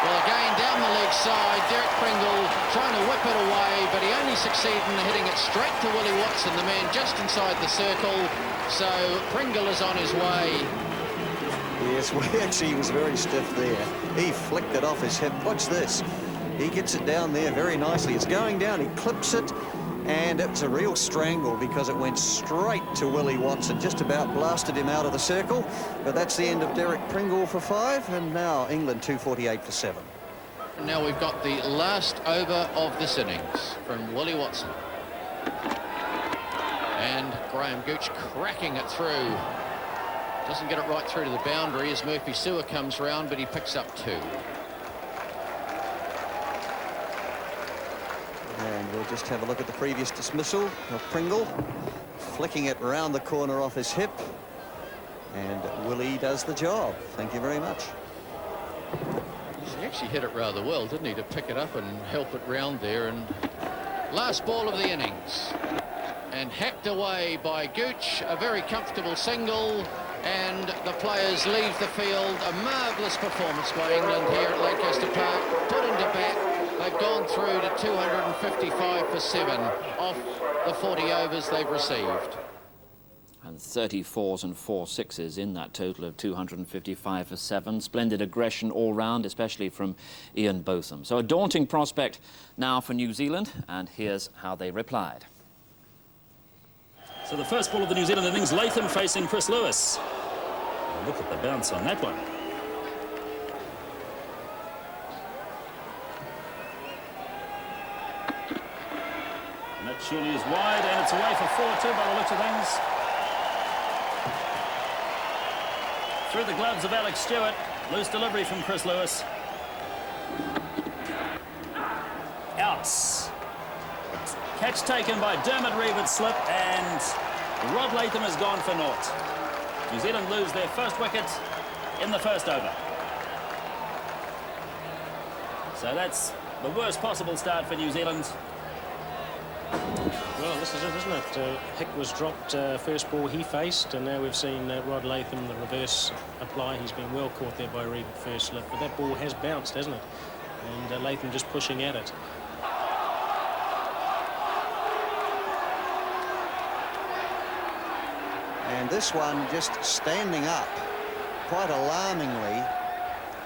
Well, again, down the leg side, Derek Pringle trying to whip it away, but he only succeeded in hitting it straight to Willie Watson, the man just inside the circle. So Pringle is on his way. Yes, well, actually, he was very stiff there. He flicked it off his hip. Watch this. He gets it down there very nicely. It's going down. He clips it, and it's a real strangle because it went straight to Willie Watson. Just about blasted him out of the circle. But that's the end of Derek Pringle for 5, and now England 248 for 7. Now we've got the last over of this innings from Willie Watson. And Graham Gooch cracking it through. Doesn't get it right through to the boundary as Murphy Sewer comes round, but he picks up 2. And we'll just have a look at the previous dismissal of Pringle, flicking it round the corner off his hip. And Willie does the job. Thank you very much. He actually hit it rather well, didn't he, to pick it up and help it round there. And last ball of the innings. And hacked away by Gooch, a very comfortable single, and the players leave the field. A marvellous performance by England here at Lancaster Park, put into bat. They've gone through to 255 for 7 off the 40 overs they've received. And 34s and 4 sixes in that total of 255 for 7. Splendid aggression all round, especially from Ian Botham. So a daunting prospect now for New Zealand, and here's how they replied. So the first ball of the New Zealand innings, Latham facing Chris Lewis. Look at the bounce on that one. And that surely is wide, and it's away for 4 too by the looks of things. Through the gloves of Alex Stewart. Loose delivery from Chris Lewis. Outs. Catch taken by Dermot Reeve at slip, and Rod Latham has gone for naught. New Zealand lose their first wicket in the first over. So that's the worst possible start for New Zealand. Well, this is it, isn't it? Hick was dropped first ball he faced, and now we've seen Rod Latham, the reverse apply. He's been well caught there by Reeve at first slip, but that ball has bounced, hasn't it? And Latham just pushing at it. And this one just standing up quite alarmingly,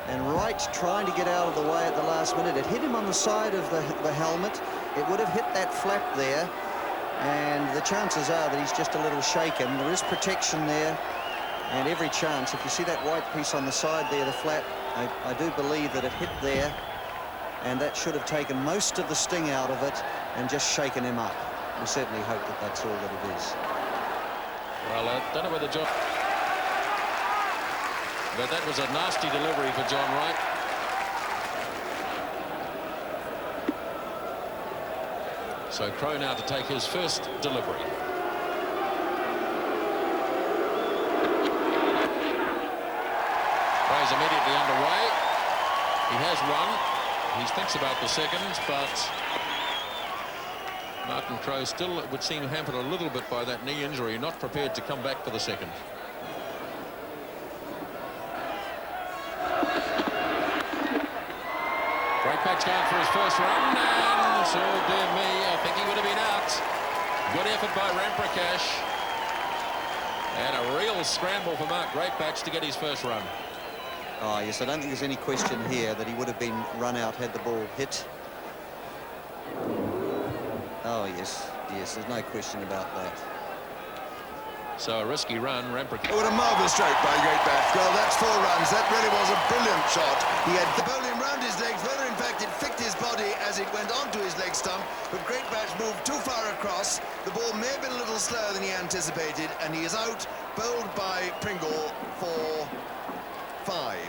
and Wright trying to get out of the way at the last minute. It hit him on the side of the helmet. It would have hit that flap there, and the chances are that he's just a little shaken. There is protection there, and every chance. If you see that white piece on the side there, the flap, I do believe that it hit there, and that should have taken most of the sting out of it and just shaken him up. We certainly hope that that's all that it is. Well, I don't know whether John... But that was a nasty delivery for John Wright. So Crowe now to take his first delivery. Crowe's immediately underway. He has one. He thinks about the second, but Martin Crowe still would seem hampered a little bit by that knee injury, not prepared to come back for the second. Great patch going for his first run, and so dear me, I think he would have been out. Good effort by Ramprakash, and a real scramble for Mark Greatpatch to get his first run. Oh yes, I don't think there's any question here that he would have been run out had the ball hit. Oh yes, yes, there's no question about that. So a risky run, Ramprakash. What a marvellous stroke by Greatpatch. Well, that's 4 runs. That really was a brilliant shot. He had the bowling round his legs, whether in fact it flicked his body as it went onto his leg stump, but Greatpatch moved too far across. The ball may have been a little slower than he anticipated, and he is out, bowled by Pringle for 5.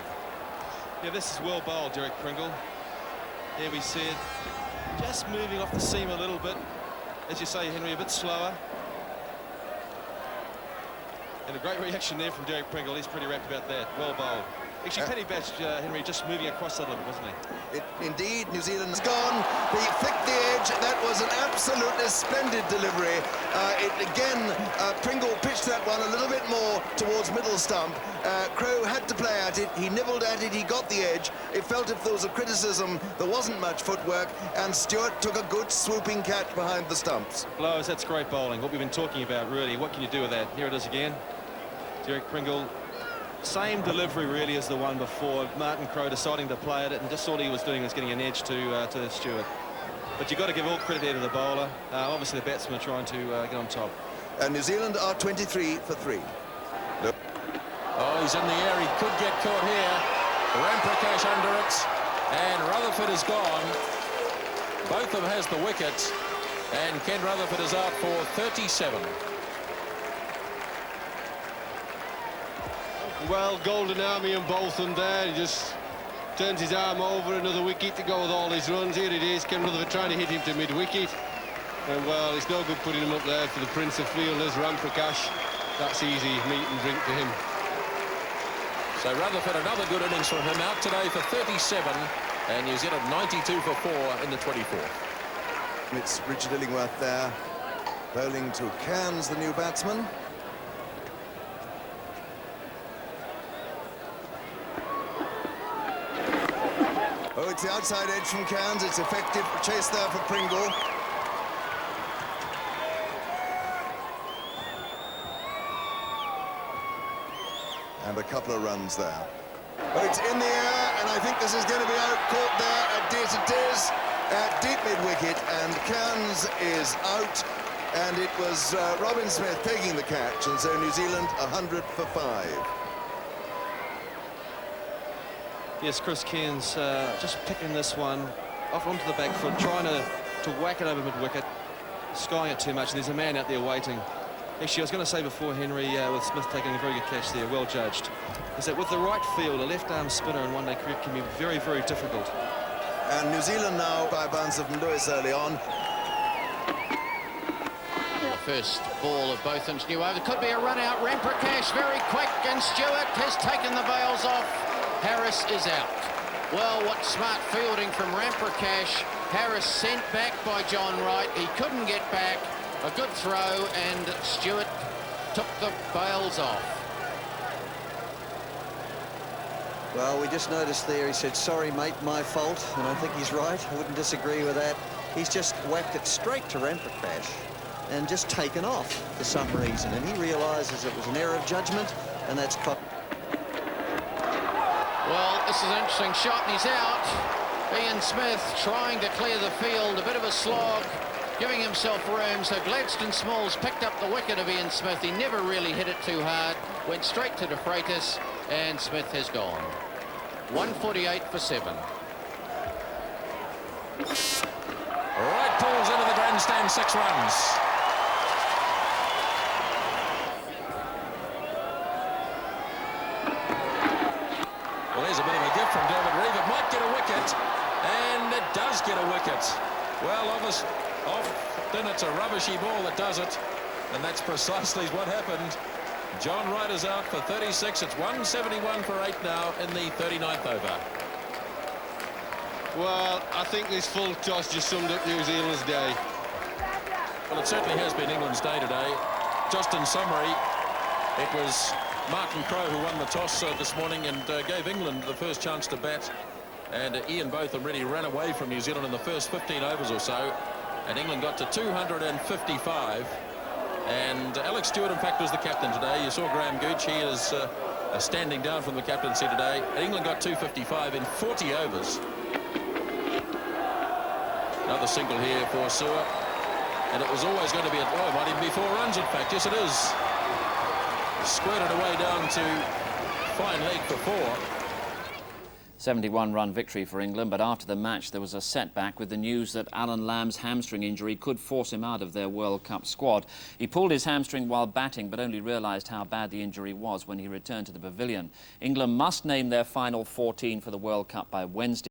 Yeah, this is well bowled, Derek Pringle. Here we see it, just moving off the seam a little bit. As you say, Henry, a bit slower. And a great reaction there from Derek Pringle. He's pretty rapt about that. Well bowled. Actually, Penny Batch, Henry, just moving across that a little, wasn't he? Indeed, New Zealand's gone. He flicked the edge. That was an absolutely splendid delivery. Pringle pitched that one a little bit more towards middle stump. Crowe had to play at it. He nibbled at it. He got the edge. It felt if there was a criticism, there wasn't much footwork, and Stewart took a good swooping catch behind the stumps. Blowers, that's great bowling. What we've been talking about, really. What can you do with that? Here it is again. Derek Pringle. Same delivery really as the one before. Martin Crowe deciding to play at it, and just all he was doing was getting an edge to Stewart. But you've got to give all credit there to the bowler. Obviously the batsmen are trying to get on top. And New Zealand are 23 for 3. Look. Oh, he's in the air. He could get caught here. Ramprakash under it, and Rutherford is gone. Botham has the wicket, and Ken Rutherford is out for 37. Well, Golden Army and Botham there. He just turns his arm over, another wicket to go with all his runs. Here it is, Ken Rutherford trying to hit him to mid-wicket. And, well, it's no good putting him up there for the Prince of Fielders, Ramprakash. That's easy meat and drink to him. So Rutherford, another good innings from him, out today for 37, and New Zealand 92 for 4 in the 24th. It's Richard Illingworth there, bowling to Cairns, the new batsman. Oh, it's the outside edge from Cairns. It's effective chase there for Pringle. And a couple of runs there. Oh, it's in the air, and I think this is going to be out, caught there at deep mid-wicket, and Cairns is out, and it was Robin Smith taking the catch, and so New Zealand 100 for 5. Yes, Chris Cairns just picking this one off onto the back foot, trying to whack it over mid-wicket, skying it too much, and there's a man out there waiting. Actually, I was going to say before, Henry, with Smith taking a very good catch there, well judged, is that with the right field, a left-arm spinner in one-day cricket can be very, very difficult. And New Zealand now by a bounce of Lewis early on. The first ball of Botham's new over. Could be a run-out. Ramprakash very quick, and Stewart has taken the bails off. Harris is out. Well, what smart fielding from Ramprakash. Harris sent back by John Wright. He couldn't get back. A good throw, and Stewart took the bails off. Well, we just noticed there, he said, sorry, mate, my fault. And I think he's right. I wouldn't disagree with that. He's just whacked it straight to Ramprakash and just taken off for some reason. And he realises it was an error of judgment, and that's cocked. Well, this is an interesting shot, and he's out. Ian Smith trying to clear the field, a bit of a slog, giving himself room. So Gladstone Smalls picked up the wicket of Ian Smith. He never really hit it too hard, went straight to De Freitas, and Smith has gone. 148 for 7. Right pulls into the grandstand, 6 runs. Well, there's a bit of a gift from Dermot Reeve. It might get a wicket, and it does get a wicket. Well, often it's a rubbishy ball that does it, and that's precisely what happened. John Wright is out for 36. It's 171 for 8 now in the 39th over. Well, I think this full toss just summed up New Zealand's day. Well, it certainly has been England's day today. Just in summary, it was Martin Crowe who won the toss this morning and gave England the first chance to bat. And Ian Botham really ran away from New Zealand in the first 15 overs or so. And England got to 255. And Alex Stewart, in fact, was the captain today. You saw Graham Gooch. He is standing down from the captaincy today. And England got 255 in 40 overs. Another single here for Sewer. And it was always going to be, it might even be 4 runs, in fact. Yes, it is. Squirted away down to fine leg for 4. 71-run victory for England, but after the match there was a setback with the news that Alan Lamb's hamstring injury could force him out of their World Cup squad. He pulled his hamstring while batting, but only realised how bad the injury was when he returned to the pavilion. England must name their final 14 for the World Cup by Wednesday.